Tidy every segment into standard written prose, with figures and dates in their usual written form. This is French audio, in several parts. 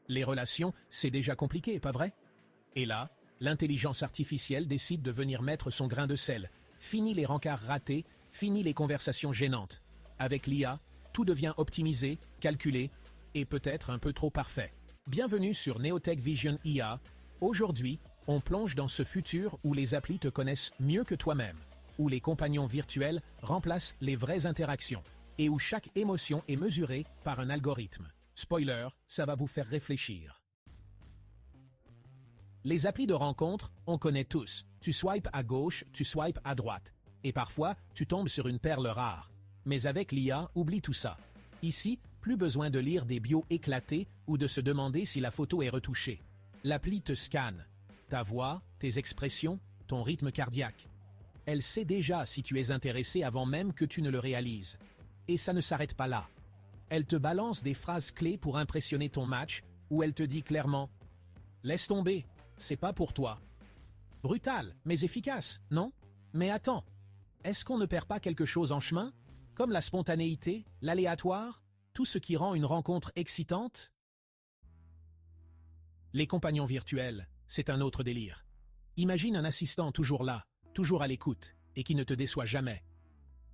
Les relations, c'est déjà compliqué, pas vrai? Et là, l'intelligence artificielle décide de venir mettre son grain de sel. Fini les rencarts ratés, fini les conversations gênantes. Avec l'IA, tout devient optimisé, calculé et peut-être un peu trop parfait. Bienvenue sur Neotech Vision IA. Aujourd'hui, on plonge dans ce futur où les applis te connaissent mieux que toi-même, où les compagnons virtuels remplacent les vraies interactions et où chaque émotion est mesurée par un algorithme. Spoiler, ça va vous faire réfléchir. Les applis de rencontre, on connaît tous. Tu swipes à gauche, tu swipes à droite. Et parfois, tu tombes sur une perle rare. Mais avec l'IA, oublie tout ça. Ici, plus besoin de lire des bios éclatés ou de se demander si la photo est retouchée. L'appli te scanne. Ta voix, tes expressions, ton rythme cardiaque. Elle sait déjà si tu es intéressé avant même que tu ne le réalises. Et ça ne s'arrête pas là. Elle te balance des phrases clés pour impressionner ton match, ou elle te dit clairement « Laisse tomber, c'est pas pour toi ». Brutal, mais efficace, non? Mais attends, est-ce qu'on ne perd pas quelque chose en chemin? Comme la spontanéité, l'aléatoire, tout ce qui rend une rencontre excitante? Les compagnons virtuels, c'est un autre délire. Imagine un assistant toujours là, toujours à l'écoute, et qui ne te déçoit jamais.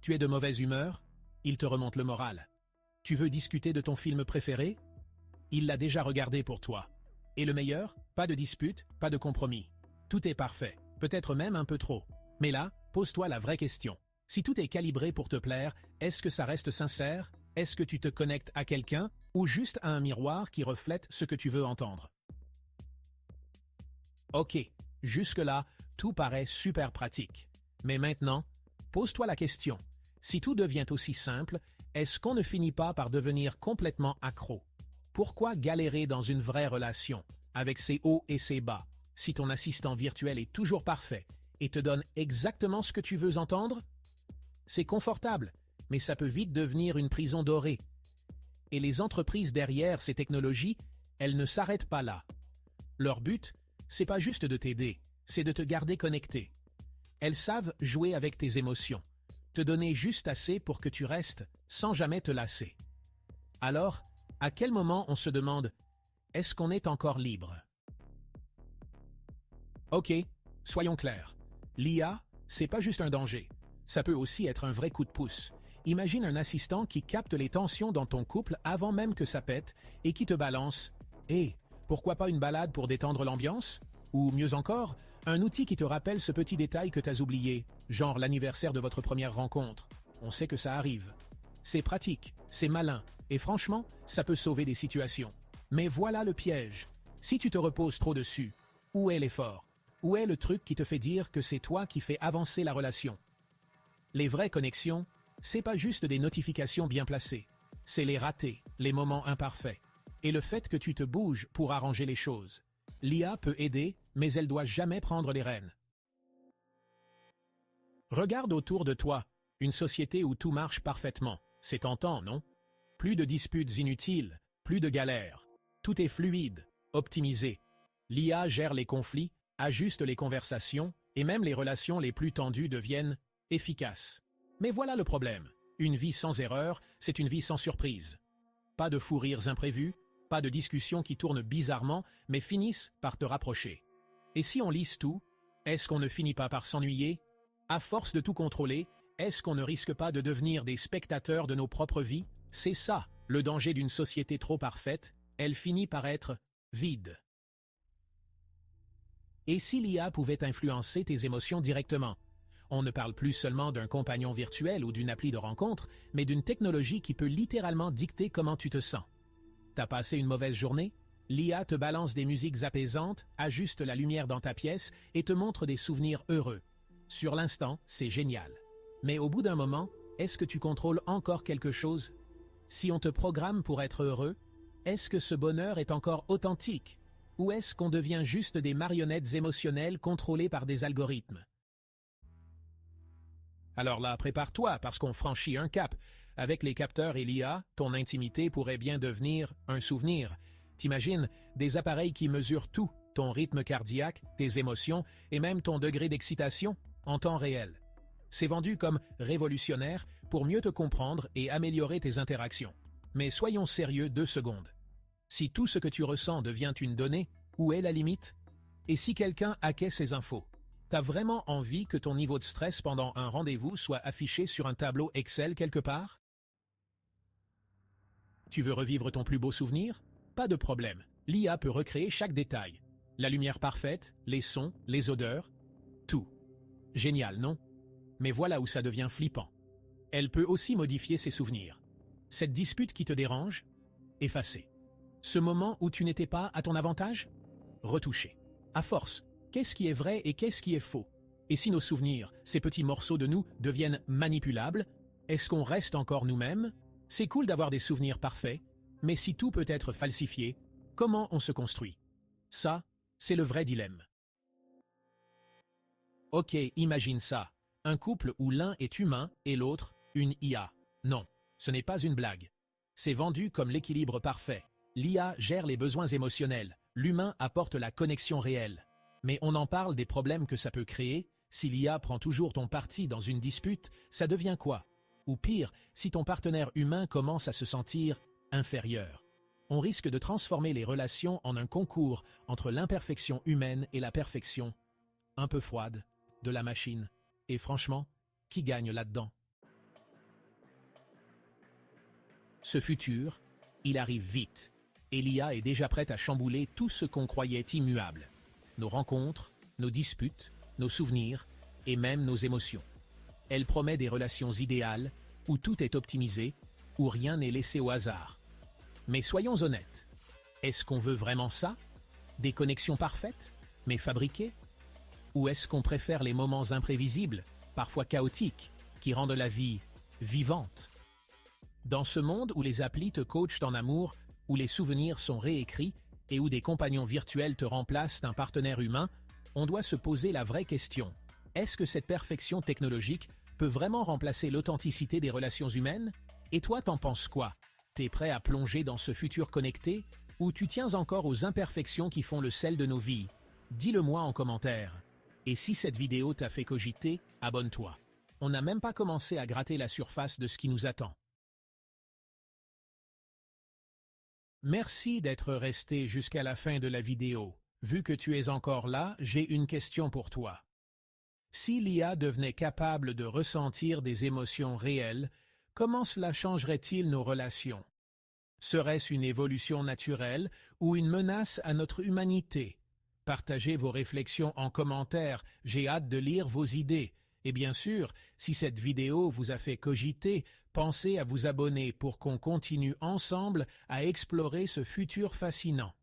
Tu es de mauvaise humeur? Il te remonte le moral. Tu veux discuter de ton film préféré? Il l'a déjà regardé pour toi. Et le meilleur? Pas de dispute, pas de compromis. Tout est parfait, peut-être même un peu trop. Mais là, pose-toi la vraie question. Si tout est calibré pour te plaire, est-ce que ça reste sincère? Est-ce que tu te connectes à quelqu'un ou juste à un miroir qui reflète ce que tu veux entendre? Ok, jusque-là, tout paraît super pratique. Mais maintenant, pose-toi la question. Si tout devient aussi simple, est-ce qu'on ne finit pas par devenir complètement accro? Pourquoi galérer dans une vraie relation, avec ses hauts et ses bas, si ton assistant virtuel est toujours parfait et te donne exactement ce que tu veux entendre? C'est confortable, mais ça peut vite devenir une prison dorée. Et les entreprises derrière ces technologies, elles ne s'arrêtent pas là. Leur but, c'est pas juste de t'aider, c'est de te garder connecté. Elles savent jouer avec tes émotions, te donner juste assez pour que tu restes sans jamais te lasser. Alors, à quel moment on se demande « Est-ce qu'on est encore libre ?» Ok, soyons clairs. L'IA, c'est pas juste un danger. Ça peut aussi être un vrai coup de pouce. Imagine un assistant qui capte les tensions dans ton couple avant même que ça pète et qui te balance « Hé, pourquoi pas une balade pour détendre l'ambiance ?» Ou mieux encore, un outil qui te rappelle ce petit détail que t'as oublié, genre l'anniversaire de votre première rencontre. On sait que ça arrive. C'est pratique, c'est malin, et franchement, ça peut sauver des situations. Mais voilà le piège. Si tu te reposes trop dessus, où est l'effort? Où est le truc qui te fait dire que c'est toi qui fais avancer la relation? Les vraies connexions, c'est pas juste des notifications bien placées. C'est les ratés, les moments imparfaits. Et le fait que tu te bouges pour arranger les choses. L'IA peut aider, mais elle doit jamais prendre les rênes. Regarde autour de toi, une société où tout marche parfaitement. C'est tentant, non? Plus de disputes inutiles, plus de galères. Tout est fluide, optimisé. L'IA gère les conflits, ajuste les conversations, et même les relations les plus tendues deviennent efficaces. Mais voilà le problème. Une vie sans erreur, c'est une vie sans surprise. Pas de fous rires imprévus, pas de discussions qui tournent bizarrement, mais finissent par te rapprocher. Et si on lisse tout, est-ce qu'on ne finit pas par s'ennuyer? À force de tout contrôler, est-ce qu'on ne risque pas de devenir des spectateurs de nos propres vies? C'est ça, le danger d'une société trop parfaite, elle finit par être vide. Et si l'IA pouvait influencer tes émotions directement? On ne parle plus seulement d'un compagnon virtuel ou d'une appli de rencontre, mais d'une technologie qui peut littéralement dicter comment tu te sens. T'as passé une mauvaise journée? L'IA te balance des musiques apaisantes, ajuste la lumière dans ta pièce et te montre des souvenirs heureux. Sur l'instant, c'est génial. Mais au bout d'un moment, est-ce que tu contrôles encore quelque chose? Si on te programme pour être heureux, est-ce que ce bonheur est encore authentique? Ou est-ce qu'on devient juste des marionnettes émotionnelles contrôlées par des algorithmes? Alors là, prépare-toi parce qu'on franchit un cap. Avec les capteurs et l'IA, ton intimité pourrait bien devenir un souvenir. T'imagines des appareils qui mesurent tout, ton rythme cardiaque, tes émotions et même ton degré d'excitation en temps réel. C'est vendu comme révolutionnaire pour mieux te comprendre et améliorer tes interactions. Mais soyons sérieux 2 secondes. Si tout ce que tu ressens devient une donnée, où est la limite? Et si quelqu'un hackait ces infos? T'as vraiment envie que ton niveau de stress pendant un rendez-vous soit affiché sur un tableau Excel quelque part? Tu veux revivre ton plus beau souvenir? Pas de problème, l'IA peut recréer chaque détail. La lumière parfaite, les sons, les odeurs, tout. Génial, non? Mais voilà où ça devient flippant. Elle peut aussi modifier ses souvenirs. Cette dispute qui te dérange? Effacer. Ce moment où tu n'étais pas à ton avantage? Retoucher. À force, qu'est-ce qui est vrai et qu'est-ce qui est faux? Et si nos souvenirs, ces petits morceaux de nous, deviennent manipulables, est-ce qu'on reste encore nous-mêmes? C'est cool d'avoir des souvenirs parfaits, mais si tout peut être falsifié, comment on se construit? Ça, c'est le vrai dilemme. Ok, imagine ça. Un couple où l'un est humain et l'autre, une IA. Non, ce n'est pas une blague. C'est vendu comme l'équilibre parfait. L'IA gère les besoins émotionnels, l'humain apporte la connexion réelle. Mais on en parle des problèmes que ça peut créer. Si l'IA prend toujours ton parti dans une dispute, ça devient quoi? Ou pire, si ton partenaire humain commence à se sentir inférieur. On risque de transformer les relations en un concours entre l'imperfection humaine et la perfection, un peu froide, de la machine. Et franchement, qui gagne là-dedans? Ce futur, il arrive vite, et l'IA est déjà prête à chambouler tout ce qu'on croyait immuable. Nos rencontres, nos disputes, nos souvenirs, et même nos émotions. Elle promet des relations idéales, où tout est optimisé, où rien n'est laissé au hasard. Mais soyons honnêtes, est-ce qu'on veut vraiment ça? Des connexions parfaites, mais fabriquées? Ou est-ce qu'on préfère les moments imprévisibles, parfois chaotiques, qui rendent la vie vivante? Dans ce monde où les applis te coachent en amour, où les souvenirs sont réécrits et où des compagnons virtuels te remplacent d'un partenaire humain, on doit se poser la vraie question. Est-ce que cette perfection technologique peut vraiment remplacer l'authenticité des relations humaines? Et toi, t'en penses quoi? T'es prêt à plonger dans ce futur connecté ou tu tiens encore aux imperfections qui font le sel de nos vies? Dis-le-moi en commentaire. Et si cette vidéo t'a fait cogiter, abonne-toi. On n'a même pas commencé à gratter la surface de ce qui nous attend. Merci d'être resté jusqu'à la fin de la vidéo. Vu que tu es encore là, j'ai une question pour toi. Si l'IA devenait capable de ressentir des émotions réelles, comment cela changerait-il nos relations? Serait-ce une évolution naturelle ou une menace à notre humanité? Partagez vos réflexions en commentaire, j'ai hâte de lire vos idées. Et bien sûr, si cette vidéo vous a fait cogiter, pensez à vous abonner pour qu'on continue ensemble à explorer ce futur fascinant.